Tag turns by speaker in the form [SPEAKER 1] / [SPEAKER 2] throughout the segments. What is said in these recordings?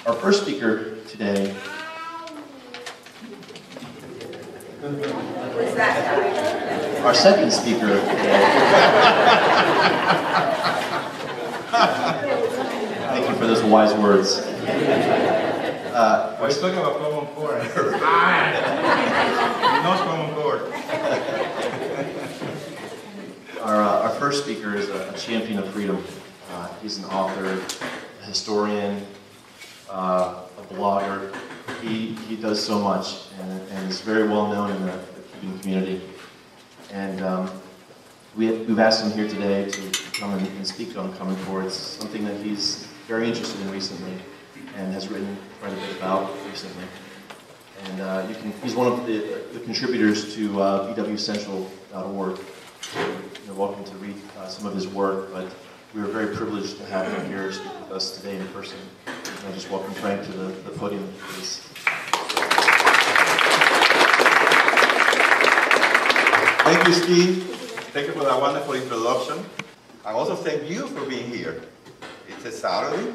[SPEAKER 1] Our first speaker today our second speaker today. Thank you for those wise words.
[SPEAKER 2] We're talking about common core. Not common core.
[SPEAKER 1] Our first speaker is a champion of freedom. He's an author, a historian, a blogger. He does so much and is very well known in the Cuban community. And we've asked him here today to come and speak on Common Core. It's something that he's very interested in recently and has written quite a bit about recently. And he's one of the contributors to bwcentral.org. You're welcome to read some of his work, but we are very privileged to have him here speak with us today in person. And I just welcome Frank to the podium, please.
[SPEAKER 2] Thank you, Steve. Thank you for that wonderful introduction. And also thank you for being here. It's a Saturday.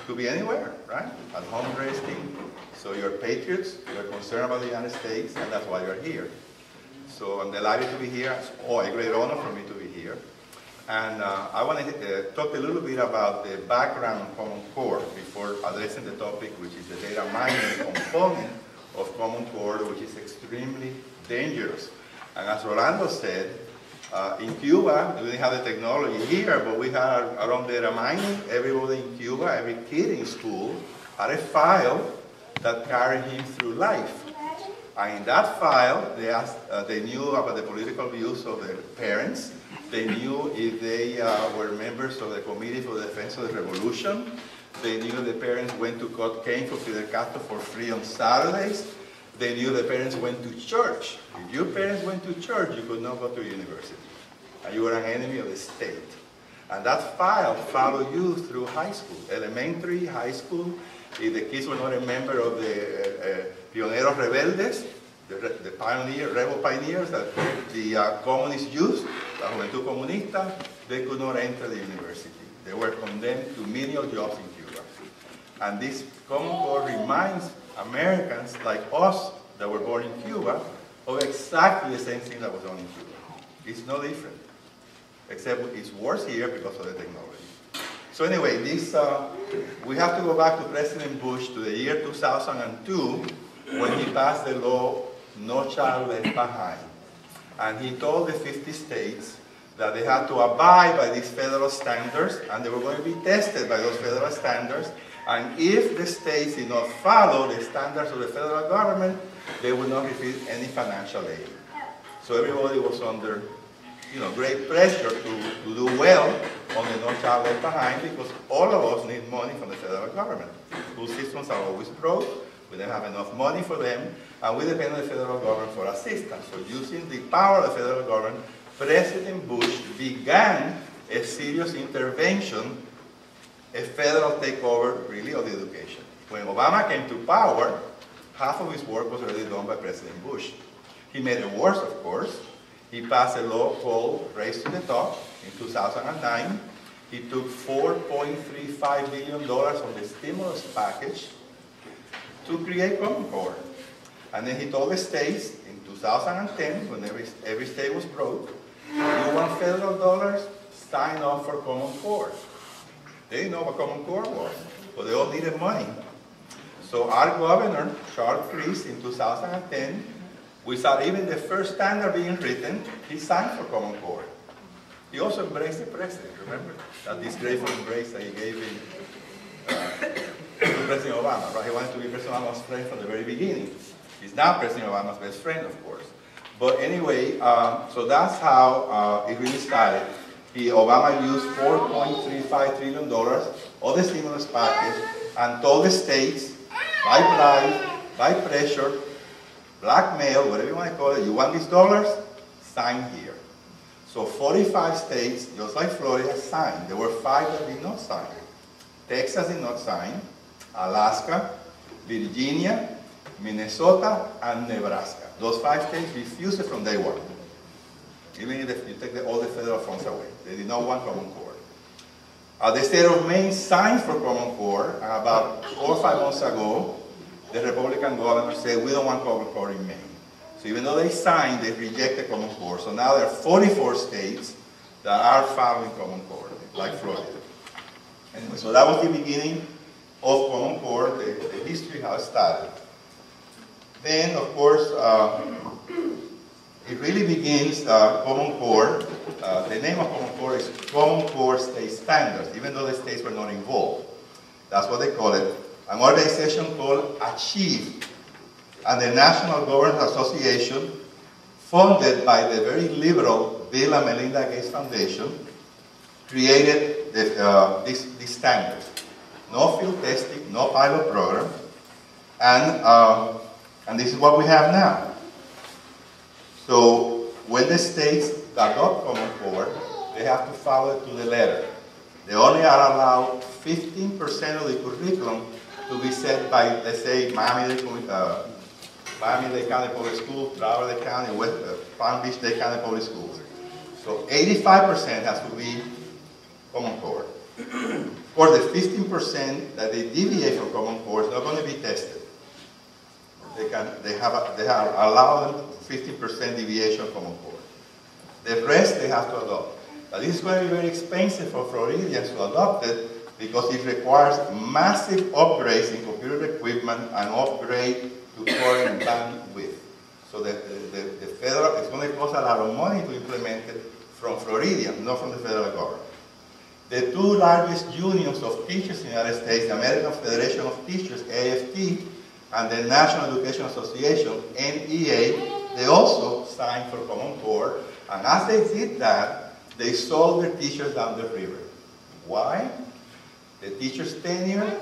[SPEAKER 2] Could be anywhere, right? At home resting. So you're patriots, you're concerned about the United States, and that's why you're here. So I'm delighted to be here. It's a great honor for me to be here. And I want to talk a little bit about the background of Common Core before addressing the topic, which is the data mining component of Common Core, which is extremely dangerous. And as Rolando said, in Cuba, we didn't have the technology here, but we had our own data mining. Everybody in Cuba, every kid in school, had a file that carried him through life. And in that file, they knew about the political views of their parents. They knew if they were members of the Committee for the Defense of the Revolution. They knew the parents went to cut cane for Fidel Castro for free on Saturdays. They knew the parents went to church. If your parents went to church, you could not go to university. And you were an enemy of the state. And that file followed you through high school, elementary, high school. If the kids were not a member of the Pioneros Rebeldes, the rebel pioneers that the communists used, la Juventud Comunista, they could not enter the university. They were condemned to menial jobs in Cuba. And this Common Core reminds Americans like us that were born in Cuba of exactly the same thing that was done in Cuba. It's no different, except it's worse here because of the technology. So anyway, we have to go back to President Bush to the year 2002 when he passed the law, No Child Left Behind. And he told the 50 states that they had to abide by these federal standards and they were going to be tested by those federal standards. And if the states did not follow the standards of the federal government, they would not receive any financial aid. So everybody was under great pressure to do well on the No Child Left Behind because all of us need money from the federal government. School systems are always broke, we don't have enough money for them, and we depend on the federal government for assistance. So using the power of the federal government, President Bush began a serious intervention, a federal takeover, really, of the education. When Obama came to power, half of his work was already done by President Bush. He made it worse, of course. He passed a law called Race to the Top in 2009. He took $4.35 billion from the stimulus package to create Common Core. And then he told the states in 2010, when every state was broke, you want federal dollars, sign up for Common Core. They didn't know what Common Core was, but they all needed money. So our governor, Charles Crist, in 2010, without even the first standard being written, he signed for Common Core. He also embraced the president, remember? That disgraceful embrace that he gave to President Obama, right? He wanted to be President Obama's friend from the very beginning. He's now President Obama's best friend, of course. But anyway, so that's how it really started. Obama used $4.35 trillion of the stimulus package and told the states, by bribe, by pressure, blackmail, whatever you want to call it, you want these dollars? Sign here. So 45 states, just like Florida, signed. There were 5 that did not sign. Texas did not sign, Alaska, Virginia, Minnesota, and Nebraska. Those 5 states refused it from day one. Even if you take all the federal funds away. They did not want Common Core. The state of Maine signed for Common Core, and about 4 or 5 months ago, the Republican governor said, we don't want Common Core in Maine. So even though they signed, they rejected Common Core. So now there are 44 states that are following Common Core, like Florida. Anyway, so that was the beginning of Common Core, the history, how it started. Then, of course, it really begins Common Core. The name of Common Core is Common Core State Standards, even though the states were not involved. That's what they call it. An organization called ACHIEVE, and the National Governors Association, funded by the very liberal Bill and Melinda Gates Foundation, created these standards. No field testing, no pilot program, and this is what we have now. So when the states adopt Common Core, they have to follow it to the letter. They only are allowed 15% of the curriculum to be set by, let's say, Miami-Dade County Public Schools, Broward County, Palm Beach-Dade County Public Schools. So 85% has to be Common Core. For the 15% that they deviate from Common Core, it's not going to be tested. They are allowed 15% deviation from Common Core. The rest they have to adopt. Now, this is going to be very expensive for Floridians to adopt it because it requires massive upgrades in computer equipment and upgrade to current bandwidth. So the federal, it's going to cost a lot of money to implement it from Floridians, not from the federal government. The two largest unions of teachers in the United States, the American Federation of Teachers, AFT, and the National Education Association, NEA, they also signed for Common Core, and as they did that, they sold their teachers down the river. Why? The teacher's tenure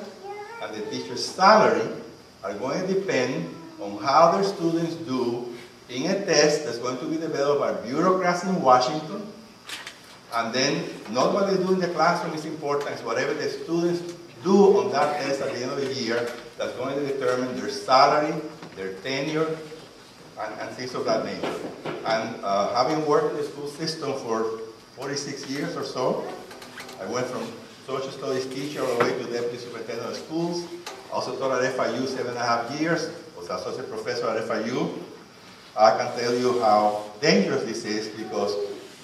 [SPEAKER 2] and the teacher's salary are going to depend on how their students do in a test that's going to be developed by bureaucrats in Washington. And then, not what they do in the classroom is important, it's whatever the students do on that test at the end of the year that's going to determine their salary, their tenure, and things of that nature. And having worked in the school system for 46 years or so, I went from social studies teacher all the way to deputy superintendent of schools. I also taught at FIU 7.5 years, was associate professor at FIU. I can tell you how dangerous this is because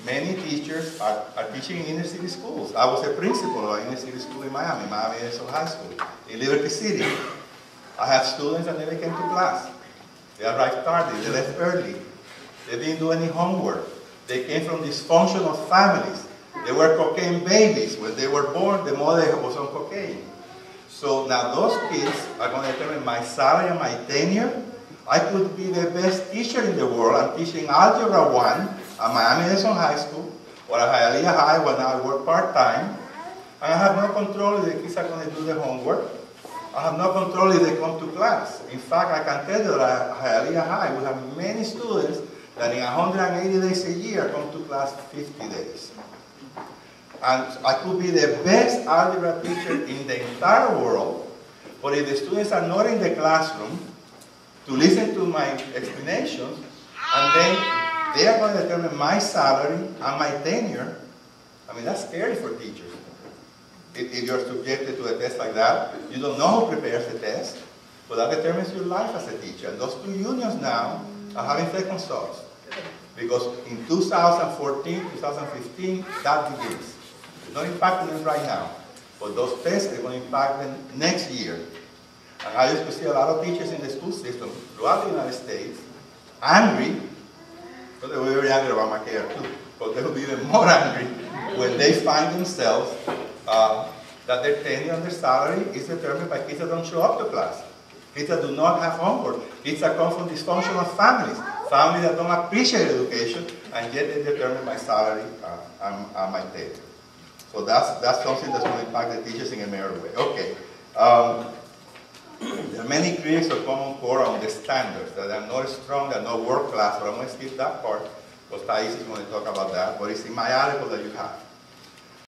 [SPEAKER 2] many teachers are teaching in inner city schools. I was a principal of an inner city school in Miami National High School, in Liberty City. I had students that never came to class. They arrived tardy, they left early. They didn't do any homework. They came from dysfunctional families. They were cocaine babies. When they were born, the mother was on cocaine. So now those kids are going to determine my salary and my tenure. I could be the best teacher in the world. I'm teaching Algebra 1 at Miami National High School or at Hialeah High when I work part-time. And I have no control if the kids are going to do the homework. I have no control if they come to class. In fact, I can tell you that at Hialeah High, we have many students that in 180 days a year come to class 50 days. And I could be the best algebra teacher in the entire world, but if the students are not in the classroom to listen to my explanations, and then they are going to determine my salary and my tenure, I mean, that's scary for teachers. If you're subjected to a test like that, you don't know who prepares the test, but that determines your life as a teacher. And those two unions now are having second thoughts, because in 2014, 2015, that begins. It's not impacting them right now, but those tests are going to impact them next year. And I used to see a lot of teachers in the school system throughout the United States angry, but they were very angry about my care too, but they will be even more angry when they find themselves that their tenure and their salary is determined by kids that don't show up to class, kids that do not have homework, kids that come from dysfunctional families, families that don't appreciate education, and yet they determine my salary and my tenure. So that's something that's going to impact the teachers in a major way. Okay. There are many critics of Common Core on the standards, that are not strong, they're not world class, but I'm going to skip that part, because Thais is going to talk about that, but it's in my article that you have.